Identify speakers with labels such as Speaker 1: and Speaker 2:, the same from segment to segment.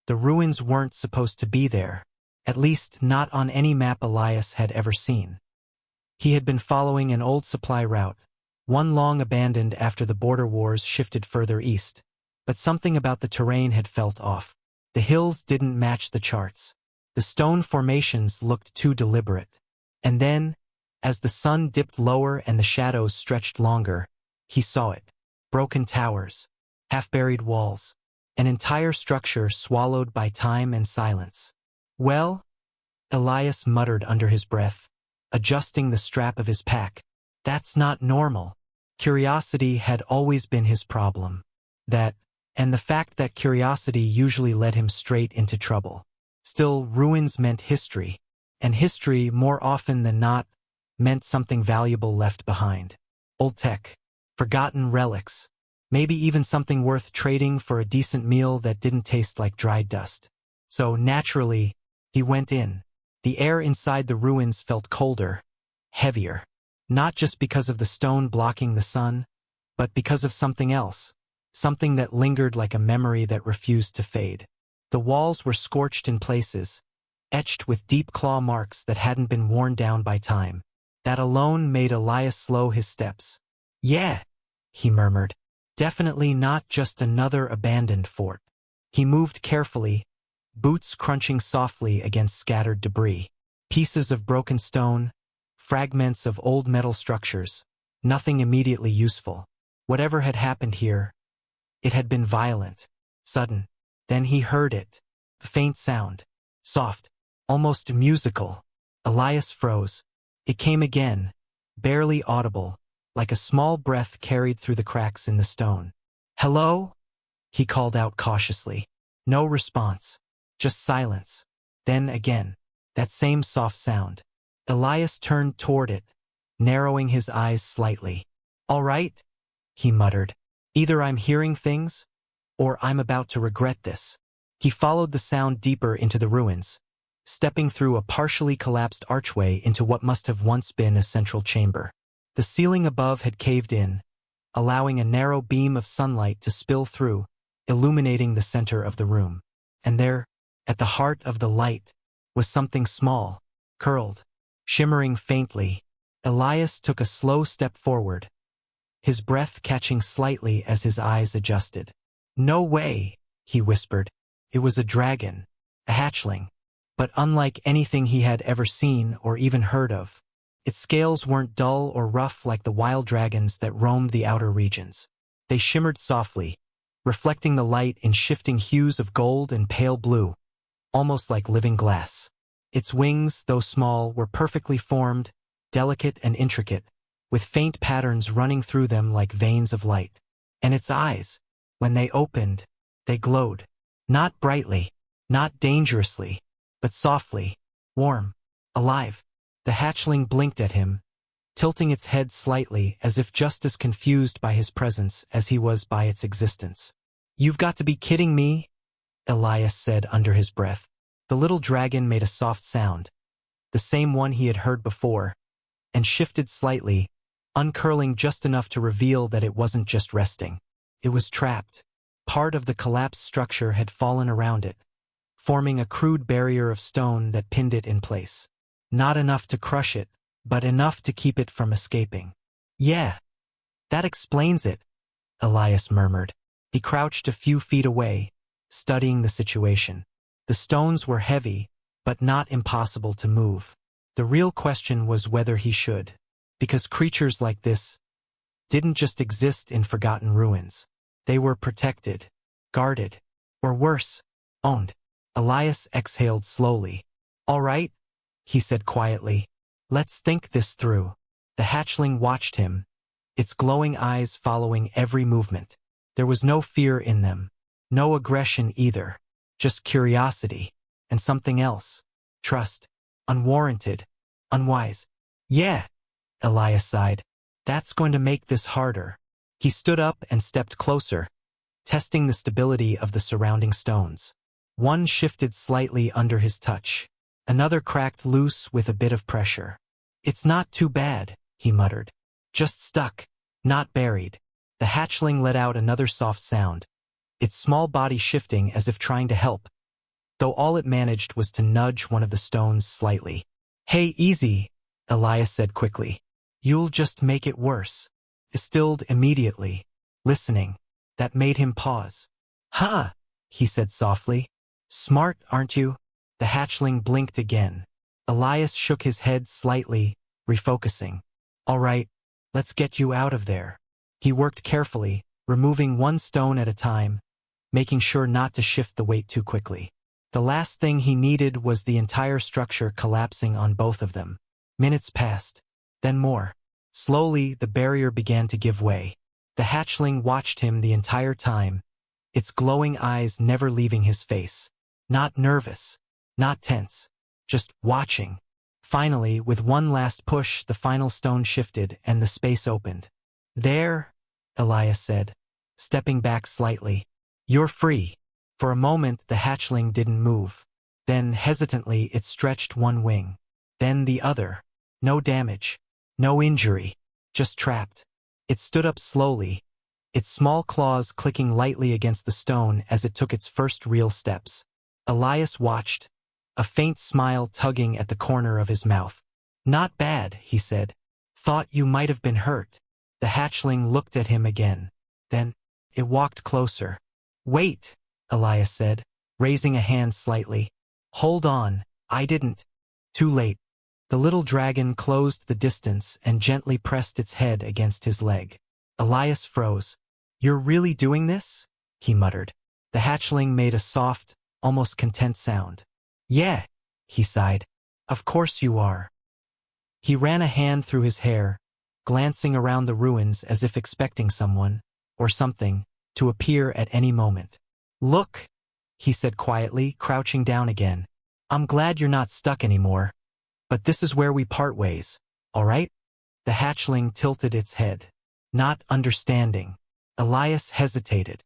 Speaker 1: The ruins weren't supposed to be there, at least not on any map Elias had ever seen. He had been following an old supply route, one long abandoned after the border wars shifted further east, but something about the terrain had felt off. The hills didn't match the charts. The stone formations looked too deliberate. And then, as the sun dipped lower and the shadows stretched longer, he saw it. Broken towers, half-buried walls, an entire structure swallowed by time and silence. "Well," Elias muttered under his breath, adjusting the strap of his pack, "that's not normal." Curiosity had always been his problem. That, and the fact that curiosity usually led him straight into trouble. Still, ruins meant history, and history, more often than not, meant something valuable left behind. Old tech, forgotten relics, maybe even something worth trading for a decent meal that didn't taste like dried dust. So, naturally, he went in. The air inside the ruins felt colder, heavier, not just because of the stone blocking the sun, but because of something else, something that lingered like a memory that refused to fade. The walls were scorched in places, etched with deep claw marks that hadn't been worn down by time. That alone made Elias slow his steps. "Yeah," he murmured. "Definitely not just another abandoned fort." He moved carefully, boots crunching softly against scattered debris. Pieces of broken stone, fragments of old metal structures, nothing immediately useful. Whatever had happened here, it had been violent, sudden. Then he heard it, a faint sound, soft, almost musical. Elias froze. It came again, barely audible, like a small breath carried through the cracks in the stone. "Hello?" he called out cautiously. No response, just silence. Then again, that same soft sound. Elias turned toward it, narrowing his eyes slightly. "All right," he muttered. "Either I'm hearing things, or I'm about to regret this." He followed the sound deeper into the ruins, stepping through a partially collapsed archway into what must have once been a central chamber. The ceiling above had caved in, allowing a narrow beam of sunlight to spill through, illuminating the center of the room. And there, at the heart of the light, was something small, curled, shimmering faintly. Elias took a slow step forward, his breath catching slightly as his eyes adjusted. "No way," he whispered. It was a dragon, a hatchling, but unlike anything he had ever seen or even heard of. Its scales weren't dull or rough like the wild dragons that roamed the outer regions. They shimmered softly, reflecting the light in shifting hues of gold and pale blue, almost like living glass. Its wings, though small, were perfectly formed, delicate and intricate, with faint patterns running through them like veins of light. And its eyes, when they opened, they glowed. Not brightly, not dangerously, but softly, warm, alive. The hatchling blinked at him, tilting its head slightly as if just as confused by his presence as he was by its existence. "You've got to be kidding me," Elias said under his breath. The little dragon made a soft sound, the same one he had heard before, and shifted slightly, uncurling just enough to reveal that it wasn't just resting. It was trapped. Part of the collapsed structure had fallen around it, forming a crude barrier of stone that pinned it in place. Not enough to crush it, but enough to keep it from escaping. "Yeah, that explains it," Elias murmured. He crouched a few feet away, studying the situation. The stones were heavy, but not impossible to move. The real question was whether he should, because creatures like this didn't just exist in forgotten ruins. They were protected, guarded, or worse, owned. Elias exhaled slowly. "All right," he said quietly. "Let's think this through." The hatchling watched him, its glowing eyes following every movement. There was no fear in them, no aggression either, just curiosity, and something else, trust, unwarranted, unwise. "Yeah," Elias sighed. "That's going to make this harder." He stood up and stepped closer, testing the stability of the surrounding stones. One shifted slightly under his touch. Another cracked loose with a bit of pressure. "It's not too bad," he muttered. "Just stuck, not buried." The hatchling let out another soft sound, its small body shifting as if trying to help, though all it managed was to nudge one of the stones slightly. "Hey, easy," Elias said quickly. "You'll just make it worse." Stilled immediately, listening. That made him pause. "Huh," he said softly. "Smart, aren't you?" The hatchling blinked again. Elias shook his head slightly, refocusing. "All right, let's get you out of there." He worked carefully, removing one stone at a time, making sure not to shift the weight too quickly. The last thing he needed was the entire structure collapsing on both of them. Minutes passed, then more. Slowly, the barrier began to give way. The hatchling watched him the entire time, its glowing eyes never leaving his face. Not nervous, not tense, just watching. Finally, with one last push, the final stone shifted and the space opened. "There," Elias said, stepping back slightly. "You're free." For a moment, the hatchling didn't move. Then, hesitantly, it stretched one wing. Then the other. No damage. No injury. Just trapped. It stood up slowly, its small claws clicking lightly against the stone as it took its first real steps. Elias watched, a faint smile tugging at the corner of his mouth. "Not bad," he said. "Thought you might have been hurt." The hatchling looked at him again. Then, it walked closer. "Wait," Elias said, raising a hand slightly. "Hold on, I didn't." Too late. The little dragon closed the distance and gently pressed its head against his leg. Elias froze. "You're really doing this?" he muttered. The hatchling made a soft, almost content sound. "Yeah," he sighed. "Of course you are." He ran a hand through his hair, glancing around the ruins as if expecting someone, or something, to appear at any moment. "Look," he said quietly, crouching down again. "I'm glad you're not stuck anymore. But this is where we part ways, all right?" The hatchling tilted its head, not understanding. Elias hesitated.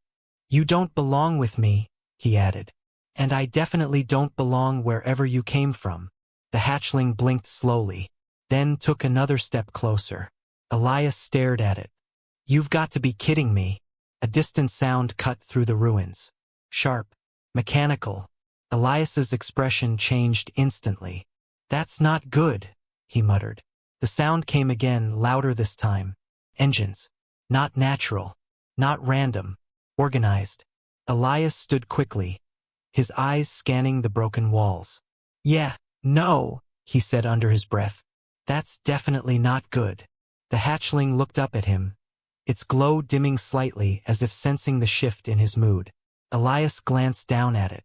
Speaker 1: "You don't belong with me," he added. "And I definitely don't belong wherever you came from." The hatchling blinked slowly, then took another step closer. Elias stared at it. "You've got to be kidding me." A distant sound cut through the ruins. Sharp, mechanical. Elias's expression changed instantly. "That's not good," he muttered. The sound came again, louder this time. Engines. Not natural. Not random. Organized. Elias stood quickly, his eyes scanning the broken walls. "Yeah, no," he said under his breath. "That's definitely not good." The hatchling looked up at him, its glow dimming slightly as if sensing the shift in his mood. Elias glanced down at it,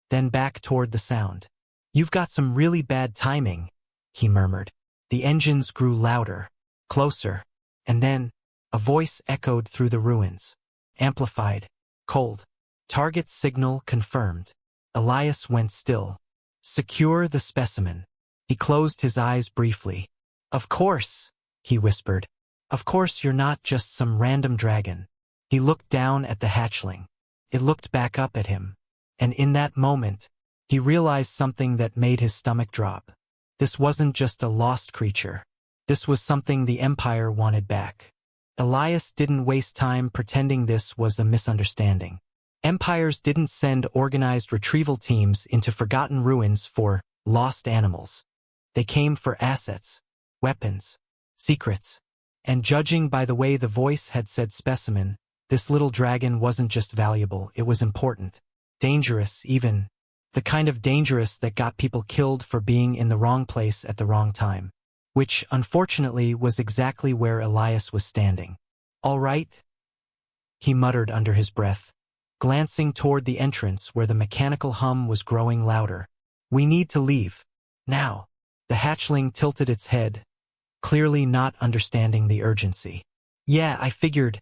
Speaker 1: then back toward the sound. "You've got some really bad timing," he murmured. The engines grew louder, closer, and then a voice echoed through the ruins. Amplified, cold. "Target signal confirmed." Elias went still. "Secure the specimen." He closed his eyes briefly. "Of course," he whispered. "Of course you're not just some random dragon." He looked down at the hatchling. It looked back up at him. And in that moment, he realized something that made his stomach drop. This wasn't just a lost creature. This was something the Empire wanted back. Elias didn't waste time pretending this was a misunderstanding. Empires didn't send organized retrieval teams into forgotten ruins for lost animals. They came for assets, weapons, secrets. And judging by the way the voice had said specimen, this little dragon wasn't just valuable, it was important. Dangerous, even. The kind of dangerous that got people killed for being in the wrong place at the wrong time. Which, unfortunately, was exactly where Elias was standing. "All right?" he muttered under his breath, glancing toward the entrance where the mechanical hum was growing louder. "We need to leave. Now." The hatchling tilted its head, clearly not understanding the urgency. "Yeah, I figured,"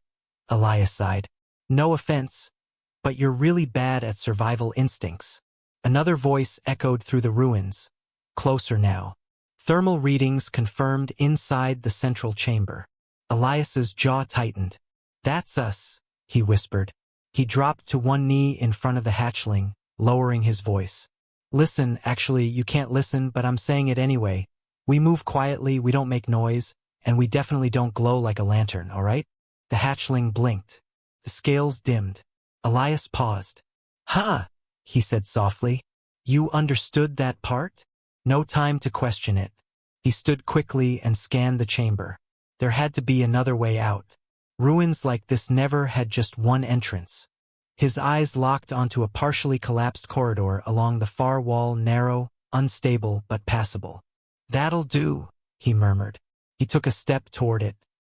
Speaker 1: Elias sighed. "No offense, but you're really bad at survival instincts." Another voice echoed through the ruins, closer now. Thermal readings confirmed inside the central chamber. Elias's jaw tightened. "That's us," he whispered. He dropped to one knee in front of the hatchling, lowering his voice. "Listen, actually, you can't listen, but I'm saying it anyway. We move quietly, we don't make noise, and we definitely don't glow like a lantern, all right?" The hatchling blinked. The scales dimmed. Elias paused. "Huh," he said softly. You understood that part? No time to question it. He stood quickly and scanned the chamber. There had to be another way out. Ruins like this never had just one entrance. His eyes locked onto a partially collapsed corridor along the far wall, narrow, unstable, but passable. That'll do, he murmured. He took a step toward it,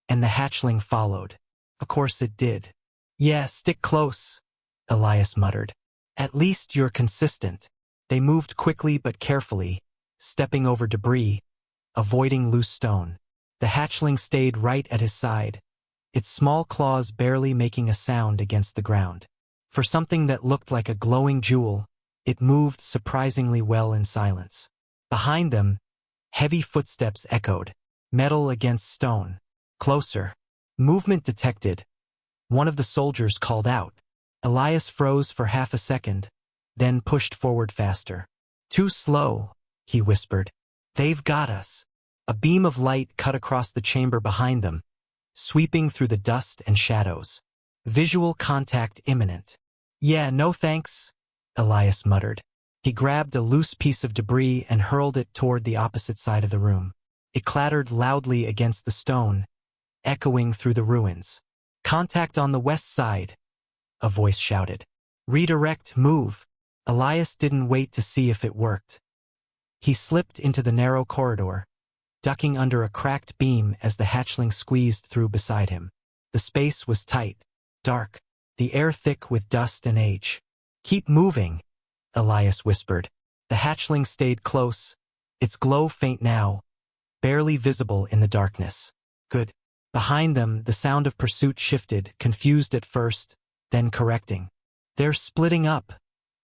Speaker 1: and the hatchling followed. Of course it did. Yeah, stick close, Elias muttered. At least you're consistent. They moved quickly but carefully, stepping over debris, avoiding loose stone. The hatchling stayed right at his side, its small claws barely making a sound against the ground. For something that looked like a glowing jewel, it moved surprisingly well in silence. Behind them, heavy footsteps echoed, metal against stone. Closer. Movement detected. One of the soldiers called out. Elias froze for half a second, then pushed forward faster. Too slow, he whispered. They've got us. A beam of light cut across the chamber behind them, sweeping through the dust and shadows. Visual contact imminent. Yeah, no thanks, Elias muttered. He grabbed a loose piece of debris and hurled it toward the opposite side of the room. It clattered loudly against the stone, echoing through the ruins. Contact on the west side, a voice shouted. Redirect, move. Elias didn't wait to see if it worked. He slipped into the narrow corridor, ducking under a cracked beam as the hatchling squeezed through beside him. The space was tight, dark, the air thick with dust and age. Keep moving, Elias whispered. The hatchling stayed close, its glow faint now, barely visible in the darkness. Good. Behind them, the sound of pursuit shifted, confused at first, then correcting. They're splitting up,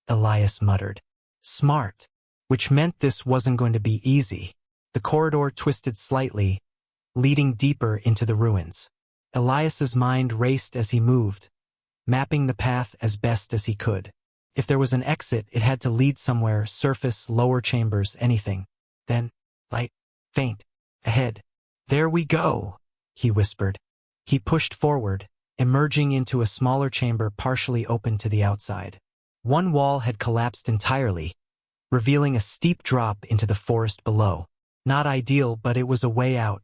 Speaker 1: Elias muttered. Smart. Which meant this wasn't going to be easy. The corridor twisted slightly, leading deeper into the ruins. Elias's mind raced as he moved, mapping the path as best as he could. If there was an exit, it had to lead somewhere, surface, lower chambers, anything. Then, light, faint, ahead. There we go, he whispered. He pushed forward, emerging into a smaller chamber partially open to the outside. One wall had collapsed entirely, revealing a steep drop into the forest below. Not ideal, but it was a way out.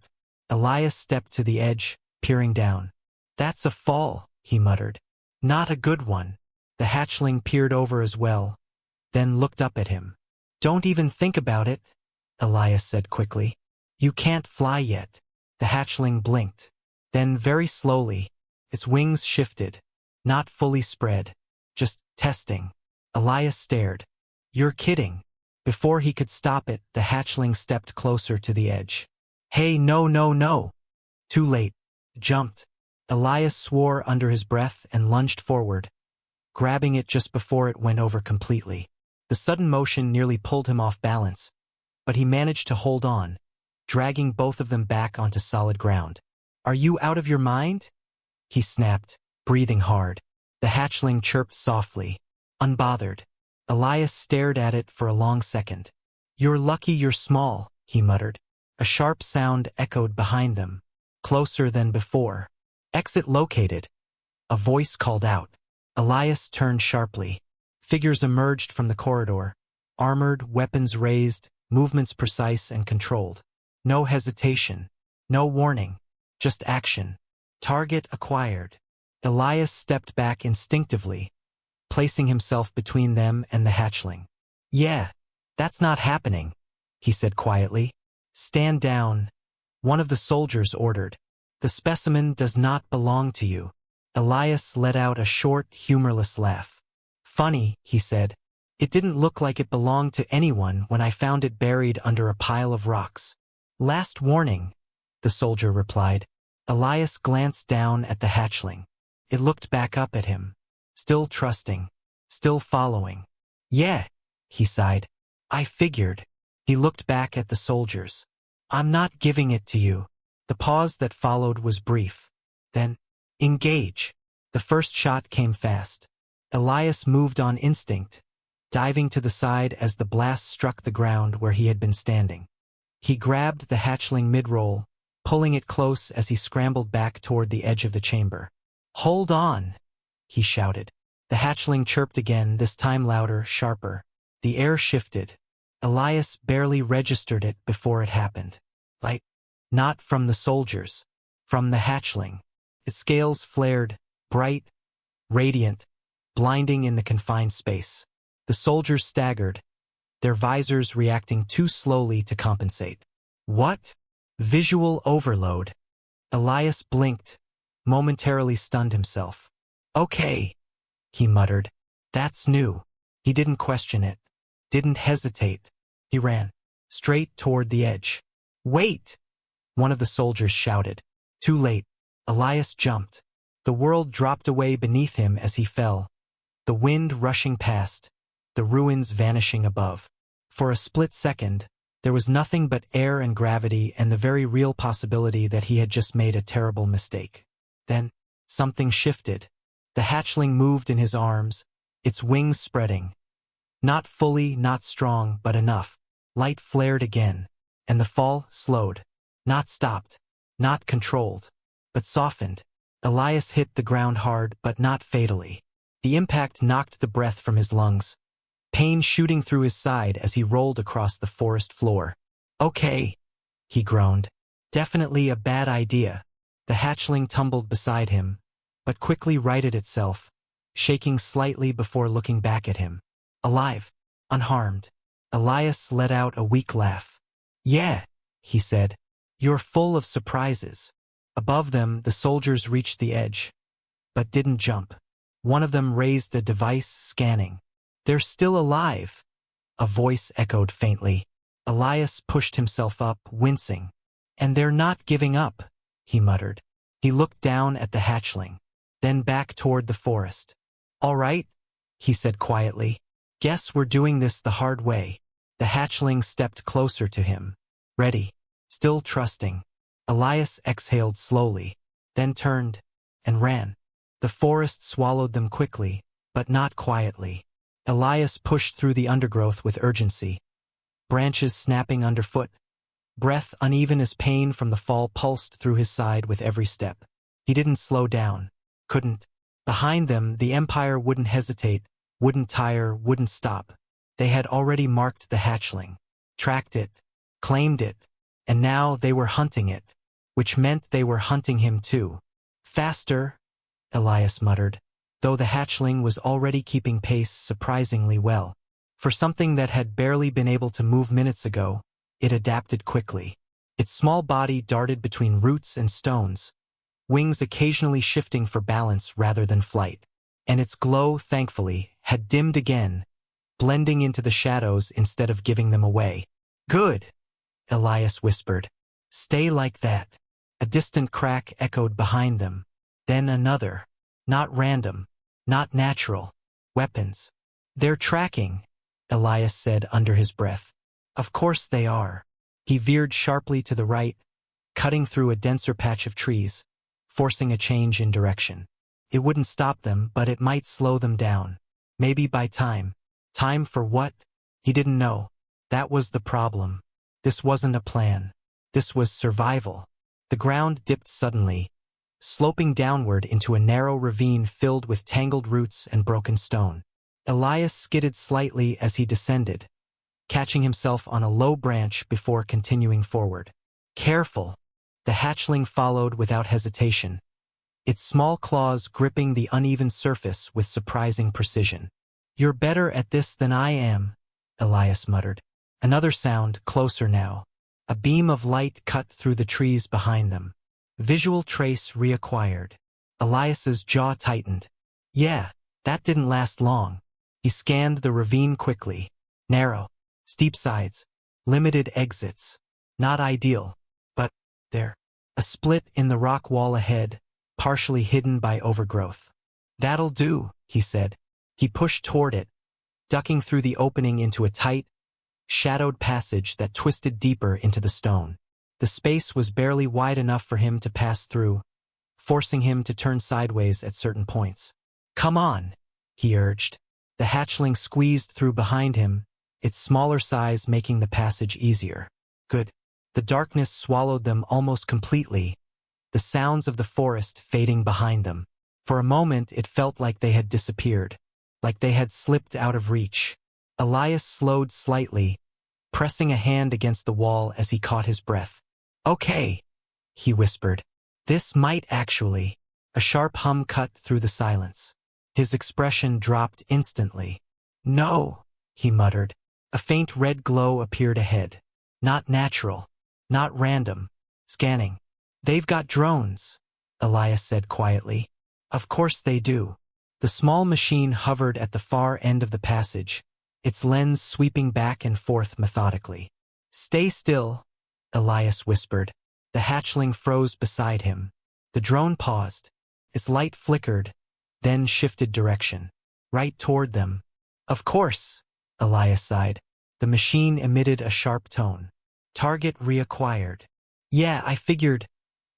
Speaker 1: Elias stepped to the edge, peering down. That's a fall, he muttered. Not a good one. The hatchling peered over as well, then looked up at him. Don't even think about it, Elias said quickly. You can't fly yet. The hatchling blinked. Then very slowly, its wings shifted, not fully spread, just testing. Elias stared. You're kidding. Before he could stop it, the hatchling stepped closer to the edge. Hey, no, no, no. Too late. Jumped. Elias swore under his breath and lunged forward, grabbing it just before it went over completely. The sudden motion nearly pulled him off balance, but he managed to hold on, dragging both of them back onto solid ground. Are you out of your mind? He snapped, breathing hard. The hatchling chirped softly, unbothered. Elias stared at it for a long second. You're lucky you're small, he muttered. A sharp sound echoed behind them, closer than before. Exit located. A voice called out. Elias turned sharply. Figures emerged from the corridor, armored, weapons raised, movements precise and controlled. No hesitation, no warning, just action. Target acquired. Elias stepped back instinctively, placing himself between them and the hatchling. Yeah, that's not happening, he said quietly. Stand down, one of the soldiers ordered. The specimen does not belong to you. Elias let out a short, humorless laugh. Funny, he said. It didn't look like it belonged to anyone when I found it buried under a pile of rocks. Last warning, the soldier replied. Elias glanced down at the hatchling. It looked back up at him, still trusting, still following. Yeah, he sighed. I figured. He looked back at the soldiers. I'm not giving it to you. The pause that followed was brief. Then, engage. The first shot came fast. Elias moved on instinct, diving to the side as the blast struck the ground where he had been standing. He grabbed the hatchling mid-roll, pulling it close as he scrambled back toward the edge of the chamber. Hold on, he shouted. The hatchling chirped again, this time louder, sharper. The air shifted. Elias barely registered it before it happened. Light. Not from the soldiers. From the hatchling. Its scales flared, bright, radiant, blinding in the confined space. The soldiers staggered, their visors reacting too slowly to compensate. What? Visual overload. Elias blinked, momentarily stunned himself. Okay, he muttered. That's new. He didn't question it, didn't hesitate. He ran, straight toward the edge. Wait! One of the soldiers shouted. Too late. Elias jumped. The world dropped away beneath him as he fell, the wind rushing past, the ruins vanishing above. For a split second, there was nothing but air and gravity and the very real possibility that he had just made a terrible mistake. Then, something shifted. The hatchling moved in his arms, its wings spreading. Not fully, not strong, but enough. Light flared again, and the fall slowed. Not stopped, not controlled, but softened. Elias hit the ground hard, but not fatally. The impact knocked the breath from his lungs, pain shooting through his side as he rolled across the forest floor. Okay, he groaned. Definitely a bad idea. The hatchling tumbled beside him, but quickly righted itself, shaking slightly before looking back at him. Alive, unharmed. Elias let out a weak laugh. Yeah, he said. You're full of surprises. Above them, the soldiers reached the edge, but didn't jump. One of them raised a device, scanning. They're still alive, a voice echoed faintly. Elias pushed himself up, wincing. And they're not giving up, he muttered. He looked down at the hatchling, then back toward the forest. All right, he said quietly. Guess we're doing this the hard way. The hatchling stepped closer to him, ready, still trusting. Elias exhaled slowly, then turned and ran. The forest swallowed them quickly, but not quietly. Elias pushed through the undergrowth with urgency, branches snapping underfoot, breath uneven as pain from the fall pulsed through his side with every step. He didn't slow down, couldn't. Behind them, the Empire wouldn't hesitate, wouldn't tire, wouldn't stop. They had already marked the hatchling, tracked it, claimed it, and now they were hunting it, which meant they were hunting him too. Faster, Elias muttered, though the hatchling was already keeping pace surprisingly well. For something that had barely been able to move minutes ago, it adapted quickly. Its small body darted between roots and stones, wings occasionally shifting for balance rather than flight. And its glow, thankfully, had dimmed again, blending into the shadows instead of giving them away. Good, Elias whispered. Stay like that. A distant crack echoed behind them. Then another. Not random. Not natural. Weapons. They're tracking, Elias said under his breath. Of course they are. He veered sharply to the right, cutting through a denser patch of trees, forcing a change in direction. It wouldn't stop them, but it might slow them down. Maybe by time. Time for what? He didn't know. That was the problem. This wasn't a plan. This was survival. The ground dipped suddenly, sloping downward into a narrow ravine filled with tangled roots and broken stone. Elias skidded slightly as he descended, catching himself on a low branch before continuing forward. Careful! The hatchling followed without hesitation, its small claws gripping the uneven surface with surprising precision. You're better at this than I am, Elias muttered. Another sound, closer now. A beam of light cut through the trees behind them. Visual trace reacquired. Elias's jaw tightened. Yeah, that didn't last long. He scanned the ravine quickly. Narrow, steep sides, limited exits. Not ideal, but there. A split in the rock wall ahead, partially hidden by overgrowth. That'll do, he said. He pushed toward it, ducking through the opening into a tight, shadowed passage that twisted deeper into the stone. The space was barely wide enough for him to pass through, forcing him to turn sideways at certain points. Come on, he urged. The hatchling squeezed through behind him, its smaller size making the passage easier. Good. The darkness swallowed them almost completely, the sounds of the forest fading behind them. For a moment it felt like they had disappeared, like they had slipped out of reach. Elias slowed slightly, pressing a hand against the wall as he caught his breath. "Okay," he whispered. "This might actually." A sharp hum cut through the silence. His expression dropped instantly. "No," he muttered. A faint red glow appeared ahead. Not natural. Not random. Scanning. "They've got drones," Elias said quietly. "Of course they do." The small machine hovered at the far end of the passage, its lens sweeping back and forth methodically. "Stay still," Elias whispered. The hatchling froze beside him. The drone paused. Its light flickered, then shifted direction. Right toward them. "Of course," Elias sighed. The machine emitted a sharp tone. "Target reacquired." "Yeah, I figured,"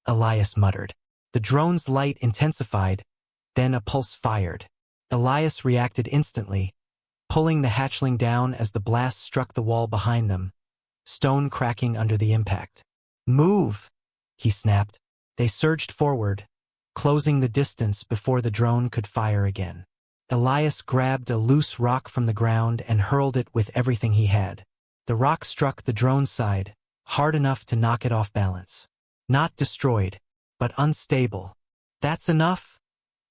Speaker 1: Elias muttered. The drone's light intensified, then a pulse fired. Elias reacted instantly, pulling the hatchling down as the blast struck the wall behind them, stone cracking under the impact. "Move!" he snapped. They surged forward, closing the distance before the drone could fire again. Elias grabbed a loose rock from the ground and hurled it with everything he had. The rock struck the drone's side, hard enough to knock it off balance. Not destroyed, but unstable. "That's enough,"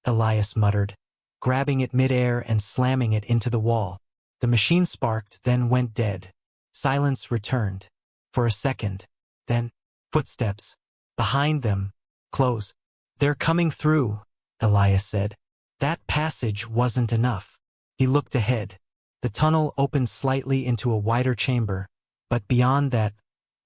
Speaker 1: Elias muttered, grabbing it midair and slamming it into the wall. The machine sparked, then went dead. Silence returned. For a second. Then, footsteps. Behind them. Close. "They're coming through," Elias said. That passage wasn't enough. He looked ahead. The tunnel opened slightly into a wider chamber, but beyond that,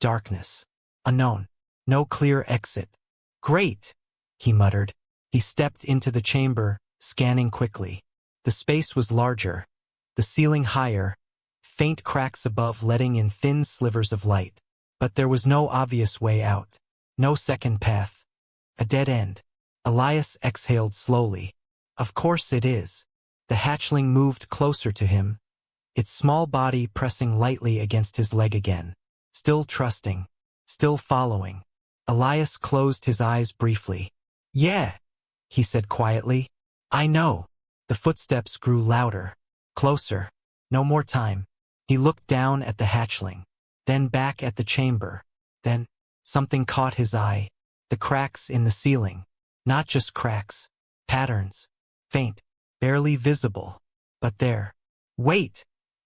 Speaker 1: darkness. Unknown. No clear exit. "Great," he muttered. He stepped into the chamber, scanning quickly. The space was larger, the ceiling higher, faint cracks above letting in thin slivers of light. But there was no obvious way out. No second path. A dead end. Elias exhaled slowly. "Of course it is." The hatchling moved closer to him, its small body pressing lightly against his leg again. Still trusting. Still following. Elias closed his eyes briefly. "Yeah," he said quietly. "I know." The footsteps grew louder. Closer. No more time. He looked down at the hatchling, then back at the chamber. Then, something caught his eye. The cracks in the ceiling. Not just cracks. Patterns. Faint. Barely visible. But there. "Wait!"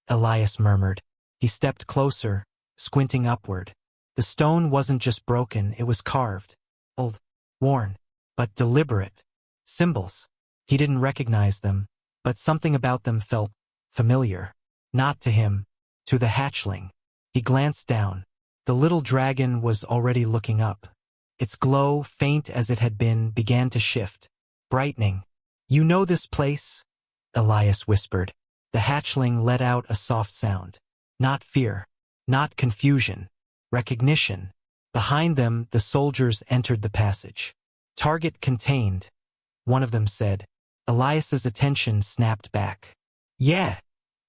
Speaker 1: Elias murmured. He stepped closer, squinting upward. The stone wasn't just broken, it was carved. Old. Worn. But deliberate. Symbols. He didn't recognize them, but something about them felt familiar. Not to him. To the hatchling. He glanced down. The little dragon was already looking up. Its glow, faint as it had been, began to shift. Brightening. "You know this place?" Elias whispered. The hatchling let out a soft sound. Not fear. Not confusion. Recognition. Behind them, the soldiers entered the passage. "Target contained," one of them said. Elias's attention snapped back. "Yeah,"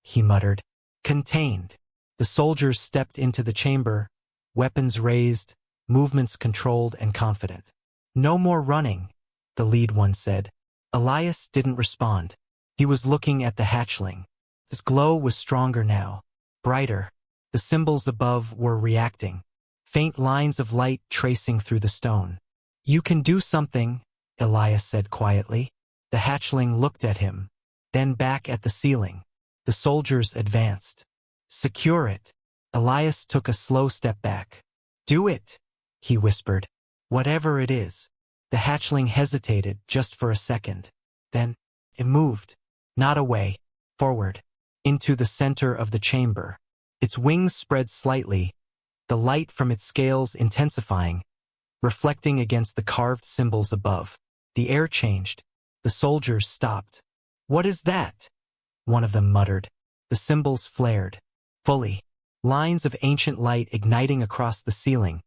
Speaker 1: he muttered. "Contained." The soldiers stepped into the chamber, weapons raised, movements controlled and confident. "No more running," the lead one said. Elias didn't respond. He was looking at the hatchling. His glow was stronger now, brighter. The symbols above were reacting, faint lines of light tracing through the stone. "You can do something," Elias said quietly. The hatchling looked at him, then back at the ceiling. The soldiers advanced. "Secure it." Elias took a slow step back. "Do it," he whispered. "Whatever it is." The hatchling hesitated just for a second. Then, it moved. Not away. Forward. Into the center of the chamber. Its wings spread slightly, the light from its scales intensifying, reflecting against the carved symbols above. The air changed. The soldiers stopped. "What is that?" one of them muttered. The symbols flared. Fully. Lines of ancient light igniting across the ceiling,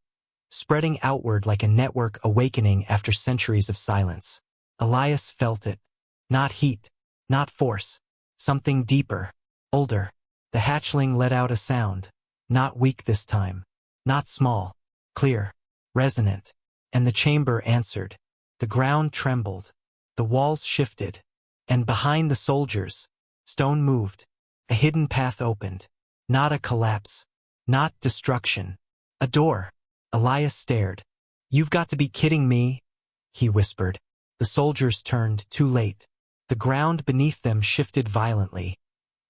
Speaker 1: spreading outward like a network awakening after centuries of silence. Elias felt it. Not heat. Not force. Something deeper. Older. The hatchling let out a sound. Not weak this time. Not small. Clear. Resonant. And the chamber answered. The ground trembled. The walls shifted. And behind the soldiers, stone moved. A hidden path opened. Not a collapse. Not destruction. A door. Elias stared. "You've got to be kidding me," he whispered. The soldiers turned, too late. The ground beneath them shifted violently,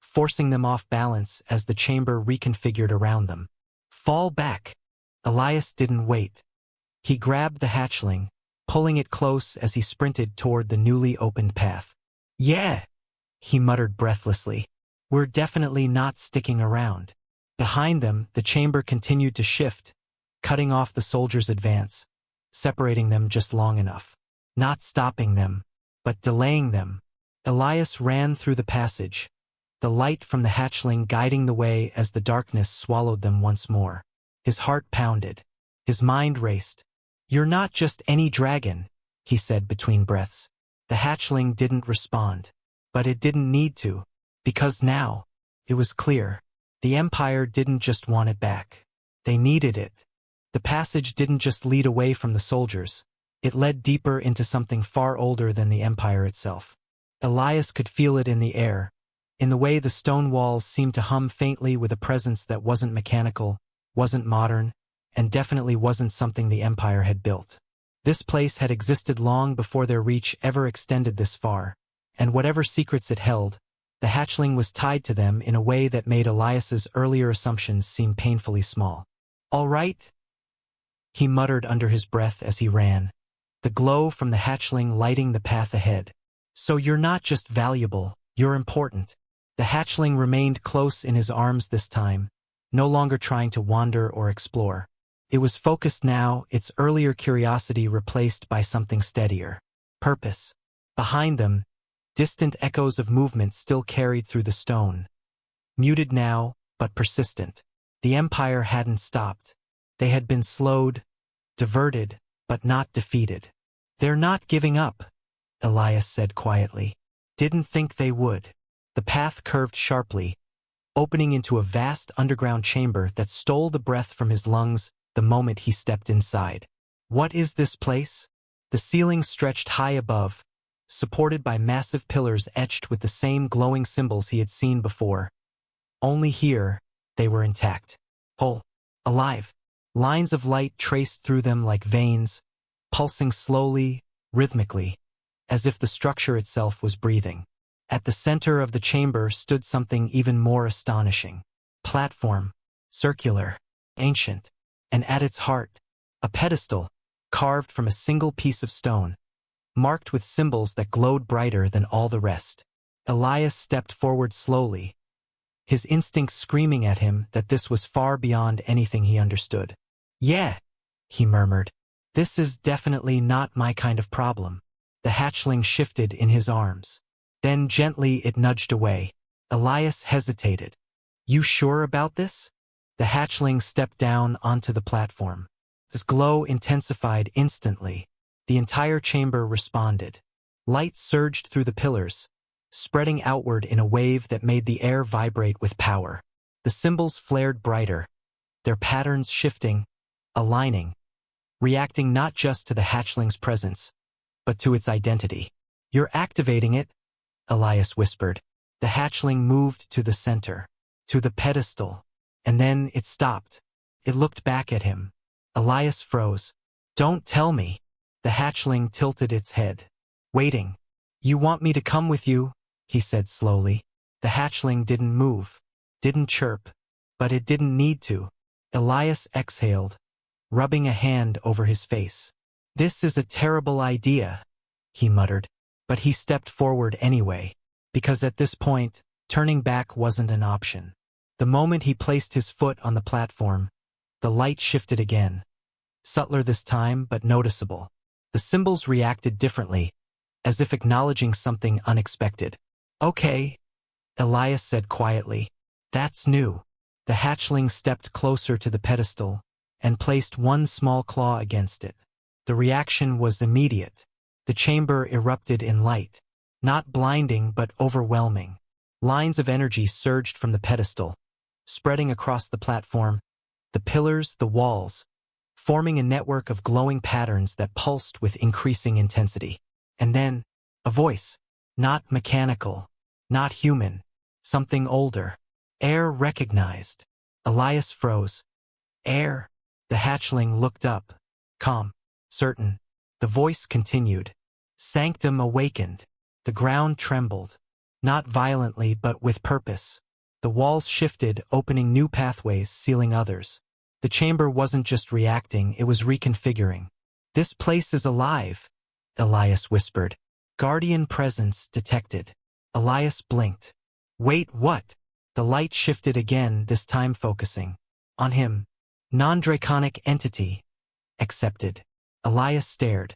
Speaker 1: forcing them off balance as the chamber reconfigured around them. "Fall back." Elias didn't wait. He grabbed the hatchling, pulling it close as he sprinted toward the newly opened path. "Yeah," he muttered breathlessly. "We're definitely not sticking around." Behind them, the chamber continued to shift, cutting off the soldiers' advance, separating them just long enough. Not stopping them, but delaying them. Elias ran through the passage, the light from the hatchling guiding the way as the darkness swallowed them once more. His heart pounded. His mind raced. "You're not just any dragon," he said between breaths. The hatchling didn't respond. But it didn't need to, because now, it was clear. The Empire didn't just want it back. They needed it. The passage didn't just lead away from the soldiers. It led deeper into something far older than the Empire itself. Elias could feel it in the air, in the way the stone walls seemed to hum faintly with a presence that wasn't mechanical, wasn't modern, and definitely wasn't something the Empire had built. This place had existed long before their reach ever extended this far, and whatever secrets it held, the hatchling was tied to them in a way that made Elias's earlier assumptions seem painfully small. "All right?" he muttered under his breath as he ran, the glow from the hatchling lighting the path ahead. "So you're not just valuable, you're important." The hatchling remained close in his arms this time, no longer trying to wander or explore. It was focused now, its earlier curiosity replaced by something steadier. Purpose. Behind them, distant echoes of movement still carried through the stone. Muted now, but persistent. The Empire hadn't stopped. They had been slowed, diverted, but not defeated. "They're not giving up," Elias said quietly. "Didn't think they would." The path curved sharply, opening into a vast underground chamber that stole the breath from his lungs the moment he stepped inside. What is this place? The ceiling stretched high above, supported by massive pillars etched with the same glowing symbols he had seen before. Only here, they were intact. Whole. Alive. Lines of light traced through them like veins, pulsing slowly, rhythmically, as if the structure itself was breathing. At the center of the chamber stood something even more astonishing. Platform. Circular. Ancient. And at its heart, a pedestal, carved from a single piece of stone, marked with symbols that glowed brighter than all the rest. Elias stepped forward slowly, his instincts screaming at him that this was far beyond anything he understood. "Yeah," he murmured. "This is definitely not my kind of problem." The hatchling shifted in his arms. Then gently it nudged away. Elias hesitated. "You sure about this?" The hatchling stepped down onto the platform. His glow intensified instantly. The entire chamber responded. Light surged through the pillars, spreading outward in a wave that made the air vibrate with power. The symbols flared brighter, their patterns shifting, aligning, reacting not just to the hatchling's presence, but to its identity. "You're activating it," Elias whispered. The hatchling moved to the center, to the pedestal, and then it stopped. It looked back at him. Elias froze. "Don't tell me." The hatchling tilted its head, waiting. "You want me to come with you?" he said slowly. The hatchling didn't move, didn't chirp, but it didn't need to. Elias exhaled, rubbing a hand over his face. "This is a terrible idea," he muttered, but he stepped forward anyway, because at this point, turning back wasn't an option. The moment he placed his foot on the platform, the light shifted again, subtler this time but noticeable. The symbols reacted differently, as if acknowledging something unexpected. "Okay," Elias said quietly. "That's new." The hatchling stepped closer to the pedestal and placed one small claw against it. The reaction was immediate. The chamber erupted in light, not blinding but overwhelming. Lines of energy surged from the pedestal, spreading across the platform, the pillars, the walls, forming a network of glowing patterns that pulsed with increasing intensity. And then, a voice, not mechanical, not human, Something older. Air recognized. Elias froze. Air. The hatchling looked up. Calm. Certain. The voice continued. Sanctum awakened. The ground trembled. Not violently but with purpose. The walls shifted, opening new pathways, sealing others. The chamber wasn't just reacting, it was reconfiguring. This place is alive, Elias whispered. Guardian presence detected. Elias blinked. Wait, what? The light shifted again, this time focusing on him. Non-draconic entity. Accepted. Elias stared.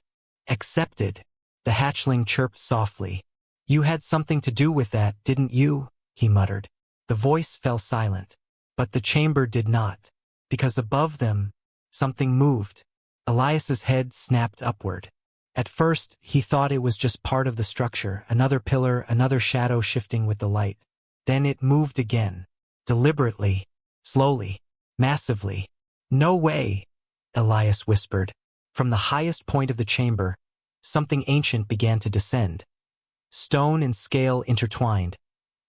Speaker 1: Accepted. The hatchling chirped softly. You had something to do with that, didn't you? He muttered. The voice fell silent. But the chamber did not. Because above them, something moved. Elias's head snapped upward. At first, he thought it was just part of the structure, another pillar, another shadow shifting with the light. Then it moved again. Deliberately. Slowly. Massively. No way, Elias whispered. From the highest point of the chamber, something ancient began to descend. Stone and scale intertwined,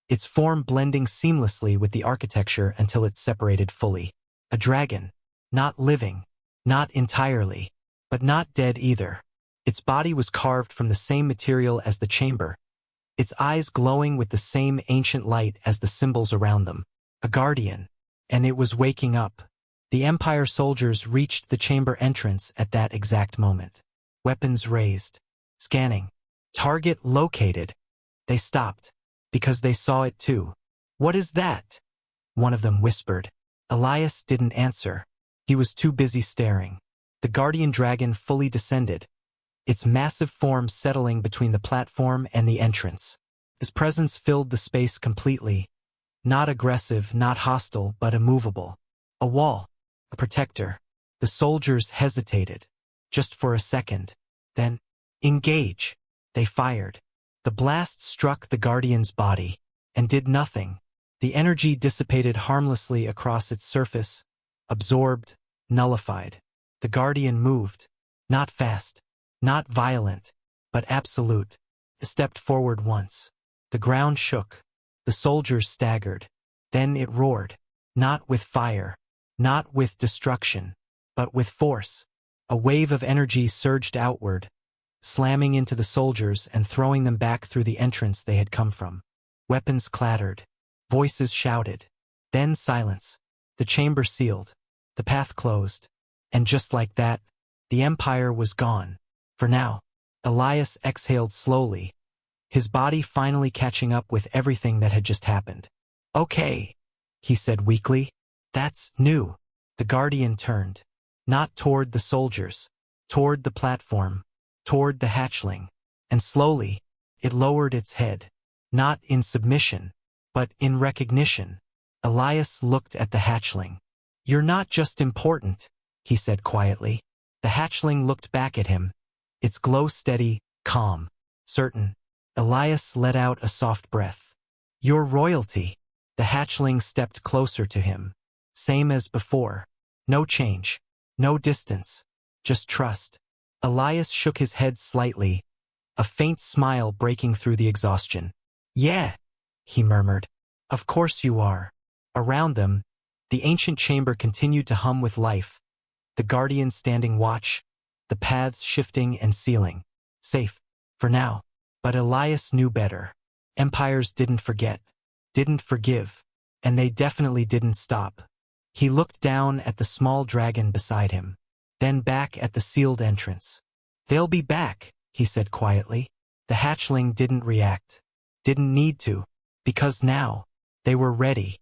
Speaker 1: its form blending seamlessly with the architecture until it separated fully. A dragon. Not living. Not entirely. But not dead either. Its body was carved from the same material as the chamber, its eyes glowing with the same ancient light as the symbols around them. A guardian. And it was waking up. The Empire soldiers reached the chamber entrance at that exact moment. Weapons raised. Scanning. Target located. They stopped. Because they saw it too. What is that? One of them whispered. Elias didn't answer. He was too busy staring. The guardian dragon fully descended, its massive form settling between the platform and the entrance. Its presence filled the space completely. Not aggressive, not hostile, but immovable. A wall. A protector. The soldiers hesitated. Just for a second. Then, engage. They fired. The blast struck the guardian's body, and did nothing. The energy dissipated harmlessly across its surface, absorbed, nullified. The guardian moved. Not fast. Not violent. But absolute. It stepped forward once. The ground shook. The soldiers staggered. Then it roared. Not with fire. Not with destruction. But with force. A wave of energy surged outward, slamming into the soldiers and throwing them back through the entrance they had come from. Weapons clattered. Voices shouted. Then silence. The chamber sealed. The path closed. And just like that, the Empire was gone. For now. Elias exhaled slowly, his body finally catching up with everything that had just happened. Okay, he said weakly. That's new. The guardian turned. Not toward the soldiers. Toward the platform. Toward the hatchling. And slowly, it lowered its head. Not in submission, but in recognition. Elias looked at the hatchling. You're not just important, he said quietly. The hatchling looked back at him, its glow steady, calm, certain. Elias let out a soft breath. You're royalty. The hatchling stepped closer to him. Same as before. No change. No distance. Just trust. Elias shook his head slightly, a faint smile breaking through the exhaustion. Yeah, he murmured. Of course you are. Around them, the ancient chamber continued to hum with life, the guardian standing watch, the paths shifting and sealing. Safe. For now. But Elias knew better. Empires didn't forget, didn't forgive, and they definitely didn't stop. He looked down at the small dragon beside him, then back at the sealed entrance. They'll be back, he said quietly. The hatchling didn't react. Didn't need to. Because now, they were ready.